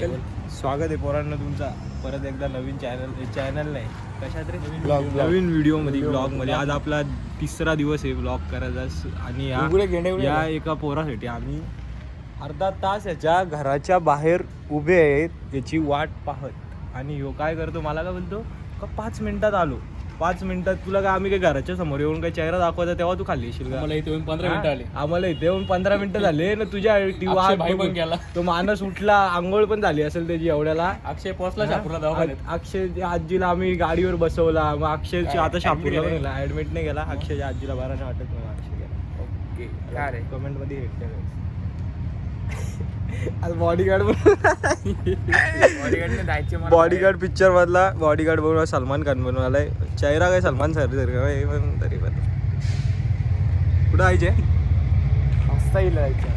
स्वागत आहे पोरांना तुमचा परत एकदा नवीन चॅनल नाही कशात रे नवीन व्हिडिओमध्ये ब्लॉगमध्ये. आज आपला तिसरा दिवस आहे ब्लॉग करायचा आणि या एका पोरासाठी आम्ही अर्धा तास याच्या घराच्या बाहेर उभे आहेत याची वाट पाहत. आणि ह्यो काय करतो मला काय बोलतो का 5 मिनिटात आलो. 5 मिनिटात तुला काय आम्ही काय घराच्या समोर येऊन काय चेहरा दाखवायचा तेव्हा तू खाल्ली येशील का? मला इथे येऊन 15 मिनिटं आले. आम्हाला इथे येऊन 15 मिनिटं झाले ना. तुझ्या भाई पण गेला. तो माणूस उठला, आंघोळ पण झाली असेल त्याची एवढ्याला. अक्षय पोहोचला शापूरला दवाखान्यात. अक्षय आजीला आम्ही गाडीवर बसवला. मग अक्षयच्या आता शापूरला पण गेला, ऍडमिट नाही गेला. अक्षयच्या आजीला बराच वाटत नाही अक्षय गेला. ओके काय रे कमेंट मध्ये भेटते आज बॉडीगार्ड बॉडीगार्ड पिक्चर मधला बॉडीगार्ड बनवला सलमान खान बनवलाय. चेहरा काय सलमान सर तरी पण कुठं आयचे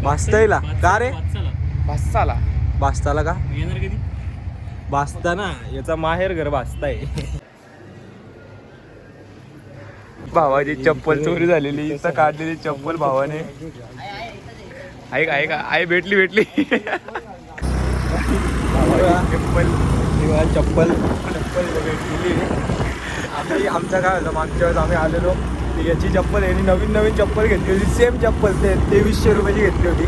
बास्ताईला का रे बास्ताला का येणार कधी बास्ता ना याचा माहेर घर बास्ता आहे. भावाची चप्पल चोरी झालेली इथं काढलेली चप्पल भावाने. आई भेटली चप्पल भेटलेली. आम्ही आमचा काय होतं मागच्या वेळेस आम्ही आलेलो याची चप्पल यांनी नवीन चप्पल घेतली होती. सेम चप्पल ते 2300 रुपयाची घेतली होती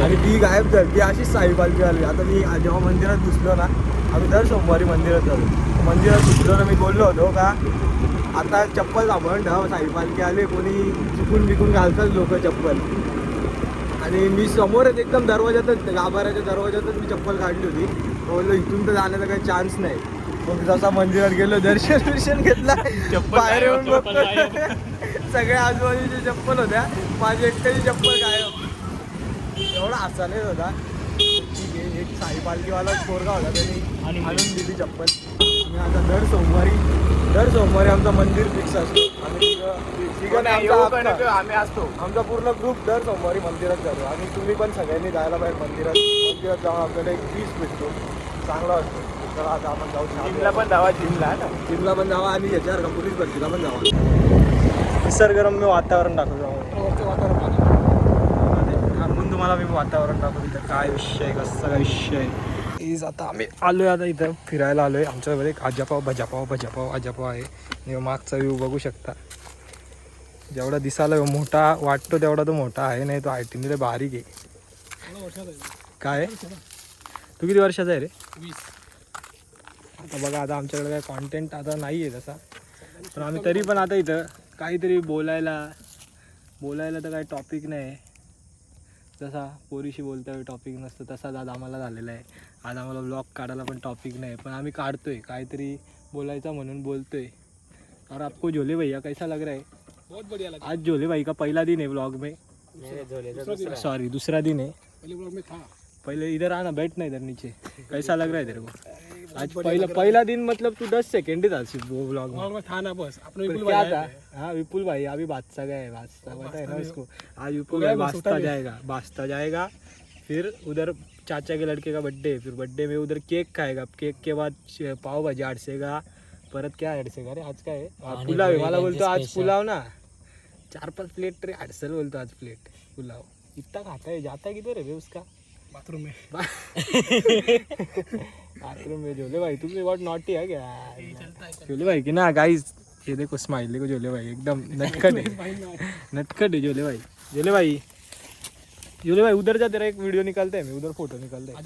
आणि ती गायब झाली. ती अशीच साईपालखी आली. आता मी जेव्हा मंदिरात घुसलो ना, आम्ही दर सोमवारी मंदिरात जातो. मंदिरात घुसलो ना, मी बोललो होतो का आता चप्पल सापडून ठेवा, साईपालखी आली, कोणी चुकून बिकून घालतात लोक चप्पल. आणि मी समोरच एकदम दरवाजातच गाभाऱ्याच्या दरवाजातच मी चप्पल काढली होती. बोललो इथून तर जाण्याचा काही चान्स नाही. मग जसा मंदिरात गेलो, दर्शन घेतला, बाहेर येऊन बघतो सगळ्या आजूबाजूची चप्पल होत्या, माझी एकट्याची चप्पल गायब. एवढा हसायला होता. ठीक आहे, एक साई पालखीवाला पोरगा होता, त्यांनी आणून दिली चप्पल. आणि आता दर सोमवारी आमचं मंदिर फिक्स असतो. आम्ही असतो, आमचा पूर्ण ग्रुप दर सोमवारी मंदिरात जातो. आणि तुम्ही पण सगळ्यांनी जायला पाहिजे मंदिरात जाऊन आपल्याला एक पीस भेटतो, चांगला असतो. तर आता आपण जाऊ जिमला पण जावा जिमला पण जावा आणि याच्यावर पोलीस भरतीला पण जावा. निसर्गरम्य वातावरण दाखवतो. आपण तुम्हाला मी वातावरण दाखवतो इथं काय विषय कसं काय विषय. आता आम्ही आलोय, आता इथं फिरायला आलोय. आमच्याकडे एक आजापाव भजापाव आहे. मागचा व्ह्यू बघू शकता. जेवढा दिसायला मोठा वाटतो तेवढा तो मोठा आहे नाही. तो हायटीने बारीक आहे. काय तू किती वर्षाचा आहे रे? 20. आता बघा, आता आमच्याकडे काय कॉन्टेंट आता नाही आहे तसा, पण आम्ही तरी पण आता इथं काहीतरी बोलायला तर काही टॉपिक नाही. जसा पोरीशी बोलता टॉपिक नसतं तसाच आज आम्हाला झालेला आहे. आज आम्हाला ब्लॉग काढायला पण टॉपिक नाही, पण आम्ही काढतोय काहीतरी बोलायचा म्हणून बोलतोय. और आपको झोले भैया कैसा लग रहा है? बहुत बढ़िया लगा. आज झोले भाई का पहला दिन है ब्लॉग में. सॉरी दूसरा दिन है. पहले ब्लॉग में था. पहले इधर आना, बैठ ना इधर नीचे. कैसा लग रहा है तेरे को? आज पहला दिन मतलब तू 10 सेकंड ही था सिर्फ वो ब्लॉग में था ना बस. अपने विपुल भाई था. हाँ विपुल भाई अभी बादशाह गए. बादशाह पता है ना उसको. आज विपुल भाई बादशाह जाएगा. फिर उधर चाचा के लड़के का बर्थडे, फिर बर्थडे में उधर केक खाएगा. केक के बाद पाव भाजी आडसेगा. परत क्या आडसेगा रे आज काय पुलाव आहे. मला बोलतो आज पुलाव ना 4-5 प्लेट रे आडसल बोलतो आज प्लेट पुलाव. इतना खाता है, जाता किधर है रे उसका? बाथरूम में. झोले भाई तुम बहुत नॉटी है क्या? झोले भाई की ना गाइस, ये देखो स्माइली को झोले भाई एकदम नटखट है झोले भाई उधर जा, तेरा एक वीडियो निकालते हैं, मैं उधर फोटो निकालते हैं.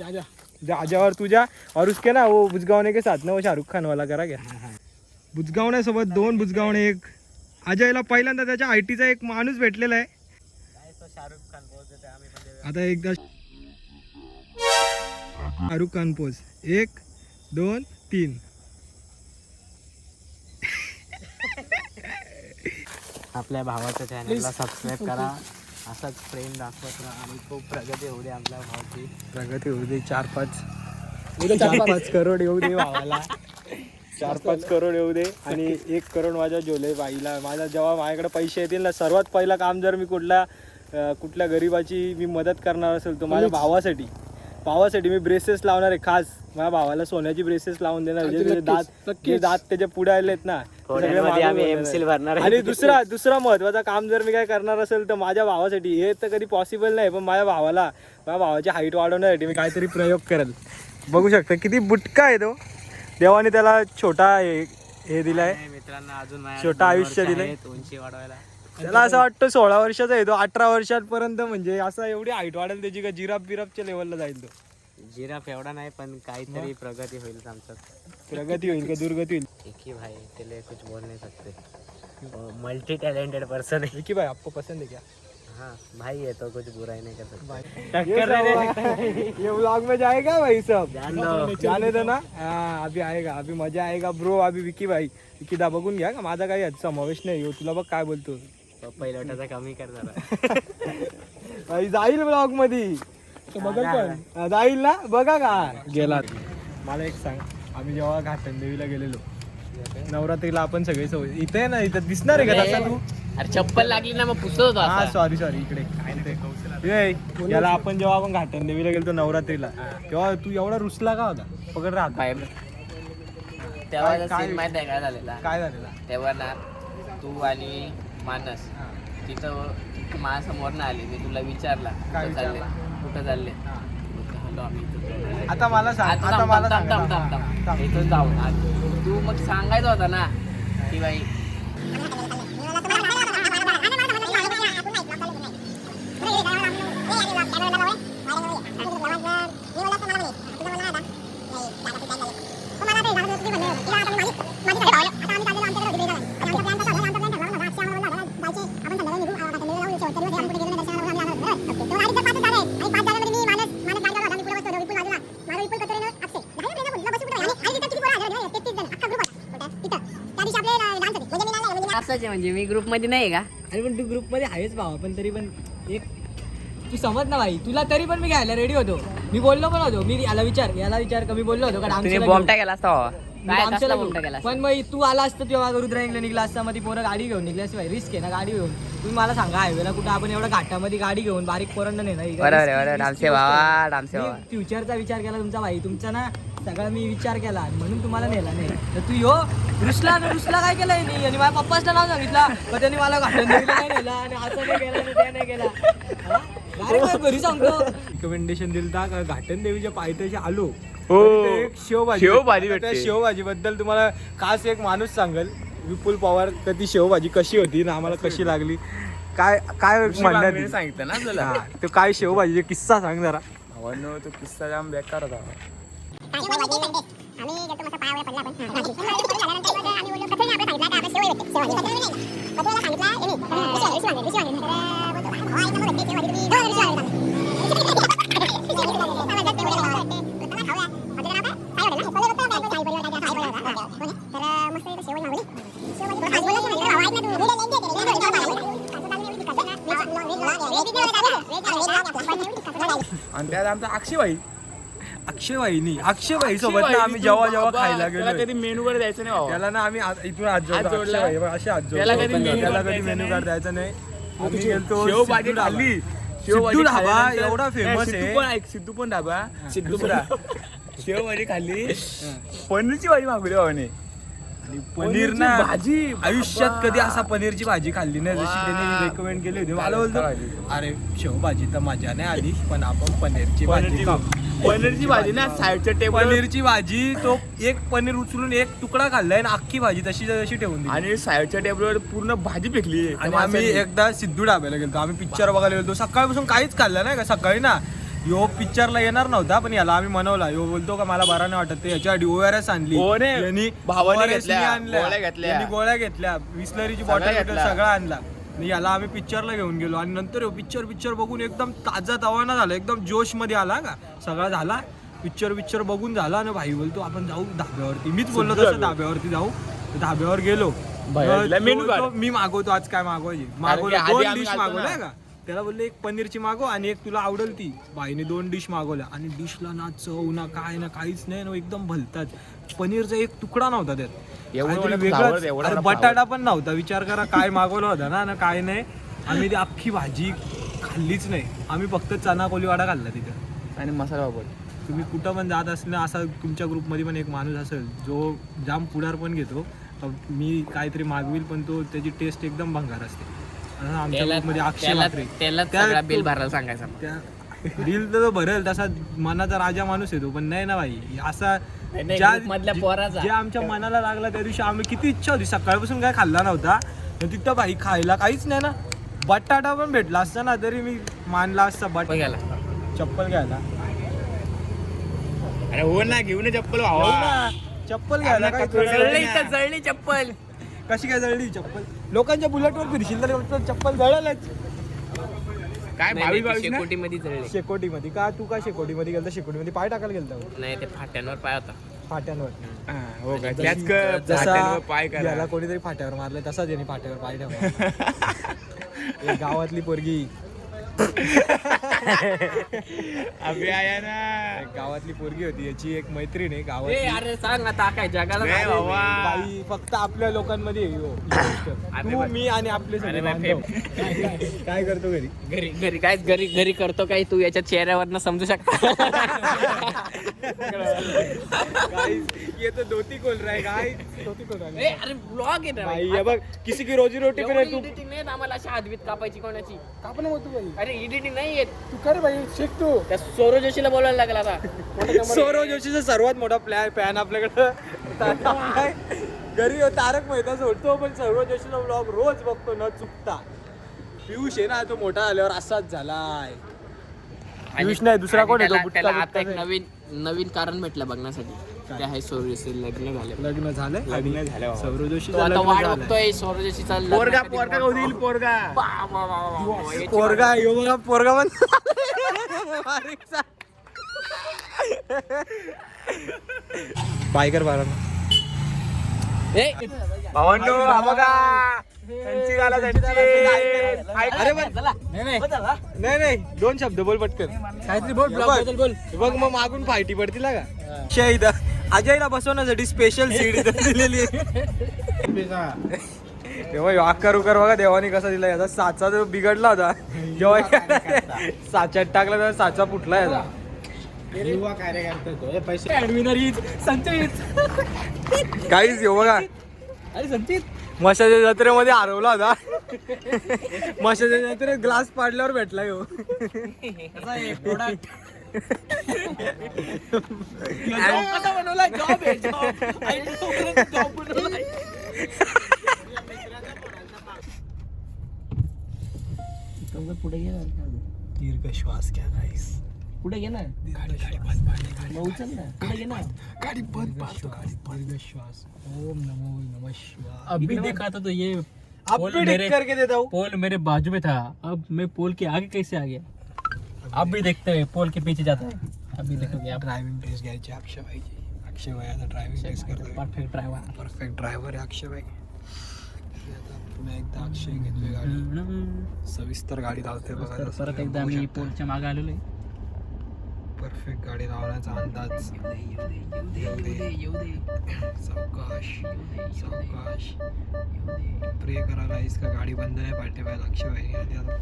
आजा और तुझा और उसके ना वो बुजगावने के साथ ना वो शाहरुख खान वाला करा क्या? बुजगावणे सोबत 2 बुजगावणे. एक अजयला पहिल्यांदा त्याच्या आयटीचा एक माणूस भेटलेला आहे. आता एकदा शाहरुख खान पोज 1 2 3. आपल्या भावाच्या चॅनलला सबस्क्राईब करा. असाच प्रेम दाखवत राहा आणि खूप प्रगती होऊ दे. आपल्या भावाची प्रगती होऊ दे. 4-5 करोड येऊ दे भावाला. 4-5 करोड येऊ दे. आणि 1 करोड माझ्या झोले बाईला. माझा जेव्हा माझ्याकडे पैसे येतील ना, सर्वात पहिला काम जर मी कुठल्या गरीबाची मी मदत करणार असेल तर माझ्या भावासाठी मी ब्रेसेस लावणार आहे. खास माझ्या भावाला सोन्याची ब्रेसेस लावून देणार. जे दात त्याच्या पुढे आलेत ना, आणि दुसरा महत्वाचा काम जर मी काय करणार असेल तर माझ्या भावासाठी. हे तर कधी पॉसिबल नाही, पण माझ्या भावाची हाईट वाढवण्यासाठी मी काहीतरी प्रयोग करेल. बघू शकता किती बुटका आहे तो. देवाने त्याला छोटा हे दिलाय, मित्रांना अजून माझ्या छोटं 2 आयुष्य वर्ष दिलंय. आहेत उंची वाढवायला. त्याला असं वाटतं 16 वर्षाचा आहे तो, 18 वर्षांपर्यंत म्हणजे असं एवढी हाईट वाढेल त्याची का जिराफच्या लेवलला जाईल तो. जिराफ एवढा नाही पण काहीतरी प्रगती होईल आमचं. प्रगती होईल का दुर्गती होईल. एक ही भाई तेरे कुछ बोल नहीं सकते, मल्टी टैलेंटेड पर्सन है. विकी भाई आपको पसंद है क्या? हाँ भाई है तो कुछ बुराई नहीं कर सकते. ये व्लॉग में जाएगा भाई सब. जान दो. जाने दो ना. हाँ अभी आएगा, अभी मजा आएगा ब्रो. अभी विकी भाई विकीदा बघून घ्या का माझा काही यात समावेश नाही हो. तुला बघ काय बोलतो पहिल्या कमी कर जरा. भाई जाईल ब्लॉग मध्ये बघल पण जाईल ना. बघा का गेला. मला एक सांग, आम्ही जेव्हा घाटनदेवीला गेलेलो नवरात्रीला आपण सगळे सोबत इथे आहे ना, इथं दिसणार आहे का तसा तू? अरे चप्पल लागली ना मग पुसत होतो हा आता. सॉरी इकडे ये, याला आपण जेव्हा आपण घाटनदेवीला गेलो नवरात्रीला तेव्हा तू एवढा रुसला का होता? पकड राहत बाहेर तेव्हा काय- सीन माहिती आहे काय झालेला? काय झालेला? तेव्हा ना तू आणि मानस तिथं माझ्यासमोर ना आली. मी तुला विचारला काय कुठं चालले, विचारला? कुठं चालले. आलो आम्ही इथं. आता मला सांग, आता आता थांब, मला थांब, सांग. थांब, थांब, हा, थांब. इथून जाऊन तू मग सांगायचं होता ना की बाई असंच म्हणजे मी ग्रुप मध्ये नाही का. अरे पण तू ग्रुप मध्ये आहेच भावा, पण तरी पण एक तू समज ना भाई. तुला तरी पण मी घ्यायला रेडी होतो. मी बोललो पण होतो, मी याला विचार कमी बोललो होतो कारण तुम्ही आमच्याला बॉम्बटा केला असता बाबा. काय आमच्याला कसला घेऊन. बॉम्बटा केला असता? पण मग तू आला असतं तेव्हा रुद्रायंगला निघला असता. मग ती पोरं गाडी घेऊन निघली असती भाई. रिस्क आहे ना गाडी घेऊन. तुम्ही मला सांगा हायवेला कुठं आपण एवढ्या घाटामध्ये गाडी घेऊन बारीक पोरांना नाही बरोबर डामसे बाबा डामसे बाबा. फ्युचरचा विचार केला तुमचा भाई. तुमचा ना सगळा मी विचार केला म्हणून तुम्हाला नेला नाही. तर तू यो रुसला काय केलंय नाही. आणि माझ्या पप्पाचं नाव सांगितलं पण त्यांनी मला घाटनदेवीला नाही नेला आणि असं नाही केलं आणि ते नाही केला. हा? direct घरी सांगतो. रिकमेंडेशन दिलं का घाटनदेवीच्या पायथ्याशी आलो हो. तरी ते एक शेवभाजी शेवभाजी भेटते. त्या भेटते. शेवभाजी बद्दल तुम्हाला खास एक माणूस सांगेल, विपुल पवार. तर ती शेवभाजी कशी होती ना आम्हाला कशी लागली काय काय म्हणण्यात येईल. सांगितलं ना आपल्याला. हा, तो काय शेवभाजी किस्सा सांग जरा. अवन तो किस्सा जाम बेकार होता. आणि त्यात आमचा अक्षयबाई सोबत ना आम्ही जेव्हा खायला गेलो कधी मेनू वर द्यायचं नाही बाबा. त्याला ना आम्ही इथून हात हात जोडतो. जोडला. अक्षयबाई, असे हात जोडतो. त्याला कधी मेनू त्याला कार्ड कधी द्यायचं मेनू नाही. कार्ड द्यायचं नाही. आम्ही गेलतो शेवभाजी सिद्धू खाल्ली. ढाबा. सिद्धू ढाबा एवढा फेमस आहे. सिद्धू पण ढाबा. दुसरा शेवभाजी खाल्ली. पनीरची भाजी मागवली भावाने. पनीर ना भाजी आयुष्यात कधी असा पनीरची भाजी खाल्ली नाही जशी त्यांनी रेकमेंड केली होती. मला बोलतो अरे शेवभाजी तर मजा नाही आली पण आपण पनीरची भाजी खाऊ. पनीरची भाजी ना साईडच्या टेबल पनीरची भाजी तो एक पनीर उचलून एक तुकडा खाल्लाय आणि अख्खी भाजी तशी तशी ठेवून दिली. आणि साईडच्या टेबलवर पूर्ण भाजी फेकली. आणि आम्ही एकदा सिद्धू ढाब्याला गेलो. आम्ही पिक्चर बघायला गेलो. सकाळपासून काहीच खाल्लं नाही का. सकाळी ना यो पिक्चरला येणार नव्हता पण याला आम्ही मनवला. यो बोलतो का मला बरा नाही वाटत ते याच्यासाठी ORS आणली. ओने, यांनी भावाने ORS घेतल्या, आणल्या. गोळ्या घेतल्या. यांनी गोळ्या घेतल्या, विस्लरीची सगळं बॉटल घेतलं. सगळं आणला. आणि याला आम्ही पिक्चरला घेऊन गेलो आणि नंतर पिक्चर बघून एकदम ताजा तवाना झाला. एकदम जोश मध्ये आला का. सगळा झाला पिक्चर बघून झाला आणि भाई बोलतो आपण जाऊ धाब्यावरती. मीच बोललो तसं धाब्यावरती जाऊ. तर धाब्यावर गेलो. बाहेरला तो menu बोलतो, card. मी मागवतो आज काय मागवायची. कारण मागवलं की आधी 2 आम्ही डिश घालतो मागवल्या ना. का. त्याला बोलले एक पनीरची मागव आणि एक तुला आवडेल ती. बाईने 2 डिश मागवल्या आणि डिशला ना चव ना काय ना काहीच नाही ना एकदम भलताच. पनीरचा एक तुकडा नव्हता त्यात. एवढं काहीतरी मोठं वेगळंच. फ्लावर, एवढा अरे मोठा बटाटा पण नव्हता. विचार करा काय मागवलं होतं ना काय नाही. आम्ही ती अख्खी भाजी खाल्लीच नाही. आम्ही फक्त चना कोलीवाडा खाल्ला तिथं. आणि मसाला पापड. तुम्ही कुठं पण जात असले असा तुमच्या ग्रुपमध्ये पण एक माणूस असेल जो जाम पुढार पण घेतो. मी काहीतरी मागविल पण तो त्याची टेस्ट एकदम भंगार असते. असं आमच्या ग्रुपमध्ये अक्षय म्हात्रे. त्याला सगळा बिल भरायला सांगायचं. त्या दिल तर तो भरेल तसा मनाचा राजा माणूस आहे तो, पण नाही ना भाई असा मधल्या पोराचा जे आमच्या मनाला लागला त्या दिवशी आम्ही किती इच्छा होती सकाळपासून काय खाल्ला नव्हता तर तिथं भाई खायला काहीच नाही ना. बटाटा पण भेटला असता ना तरी मी मानला असता चप्पल घ्यायला. अरे हो ना घेऊन चप्पल हो भावा. ना, चप्पल घ्यायला काय जळली चप्पल. कशी काय जळली चप्पल? लोकांच्या बुलेटवर फिरशील तर चप्पल जळलच. काय 22 ना? शेकोटी मध्ये जळली. शेकोटी मध्ये का तू का शेकोटी मध्ये गेलता? शेकोटी मध्ये पाय टाकायला गेलता नाही ते फाट्यांवर पाय होता. फाट्यांवर. हा, हो का त्याच जसा पाय करा. याला कोणीतरी फाट्यावर मारलं तसाच याने फाट्यावर पाय ठेवला. एक गावातली पोरगी अभि आया ना. एक गावातली पोरगी होती याची एक मैत्रीण आहे ए गावातली. अरे सांग आता काय जगाला नाही काय बाबा. बाई फक्त आपल्या लोकांमध्ये आहे हो, ही गोष्ट. तू मी आणि आपले सगळे अरे बाई, बांधव. काय करतो घरी? घरी काय घरी करतो काय तू याच्या चेहऱ्यावरनं समजू शकता. ये तो धोती खोल रहा है गाइस. धोती खोल रहा ए है अरे ब्लॉग आहे ना भाई. ये बघ किसी की रोजी रोटी पे रे तू. एडिटिंग नाही आम्हाला अशी हातबीत कापायची कोणाची. कापण होतो भाई. अरे एडिटिंग नाही येत. तू कर भाई शिक तू. त्या सौरव जोशीला बोलायला लागला आता. सौरव जोशीचा सर्वात मोठा फॅन आपल्याकडं घरी तारक मेहता सोडतो पण सौरव जोशीचा ब्लॉग रोज बघतो न चुकता. पियुष आहे ना तो मोठा झाल्यावर असाच झालाय. पियुष नाही दुसरा कोण आहे तो? त्याला बुटका आता एक बिटका. नवीन कारण भेटलं बघण्यासाठी. ते आहे सौरव जोशी लग्न झालं. लग्न झालंय लग्न झालं बाबा. सौरव तो जोशीचं आता लग्न वाट झालंय. बघतोय सौरव जोशीचा लग्न पोरगा कधी पोरगा मोठा होईल पोरगा. वा, वा, वा, वा, वा. याची पोरगा आहे, ह्यो बघा पोरगा पण बारीकसा. पाय कर बारा. ए, भावांनो हा बघा त्यांची गाला त्यांची. अरे पण नाही नाही दोन शब्द बोल पटकन. काहीतरी बोल ब्लॉग बद्दल बोल. बघ मग मागून फायटी पडतील का? इथं अजयला बसवण्यासाठी स्पेशल सीट इथं दिलेली आहे. तेव्हा आकार उकार बघा देवाने कसा दिला याचा. साचा जो बिघडला होता जेव्हा साच्यात टाकला तेव्हा साचा फुटला याचा. काहीच येऊ बघा. मशाच्या जत्रेमध्ये हरवला होता. मशाच्या जत्रेत ग्लास पाडल्यावर भेटला ह्यो. पुढे घे ना. दीर्घ श्वास घ्या गाईस. पुढे घे ना. मग उचल ना. पुढे घे ना. गाडी बंद पाडतो. दीर्घ श्वास. ओम नमो नमः शिवाय. अभी देखा था तो ये अब भी ठीक करके देता हूँ. पोल मेरे बाजू में था, अब मैं पोल के आगे कैसे आ गया? अब भी देखते हैं पोल के पीछे जाता है. अभी देखोगे आप. ड्रायव्हिंग टेस्ट घ्यायची अक्षय भाईची. अक्षय भाई आता ड्रायव्हिंग टेस्ट करतोय. Perfect driver. परफेक्ट ड्रायव्हर आहे अक्षय भाई. आता पुन्हा एकदा अक्षय घेतोय गाडी. सविस्तर गाडी धावते बघा. परत एकदा मी पोलच्या मागे आलेलो आहे. परफेक्ट गाडी धावण्याचा अंदाज. सावकाश सावकाश. प्रे करा गाईस का गाडी बंद नाही पाडते पाहिजे अक्षय भाई.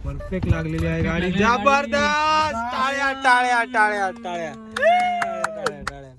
परफेक्ट लागलेली आहे गाडी. जबरदस्त. टाळ्या टाळ्या टाळ्या टाळ्या टाळ्या टाळ्या टाळ्या.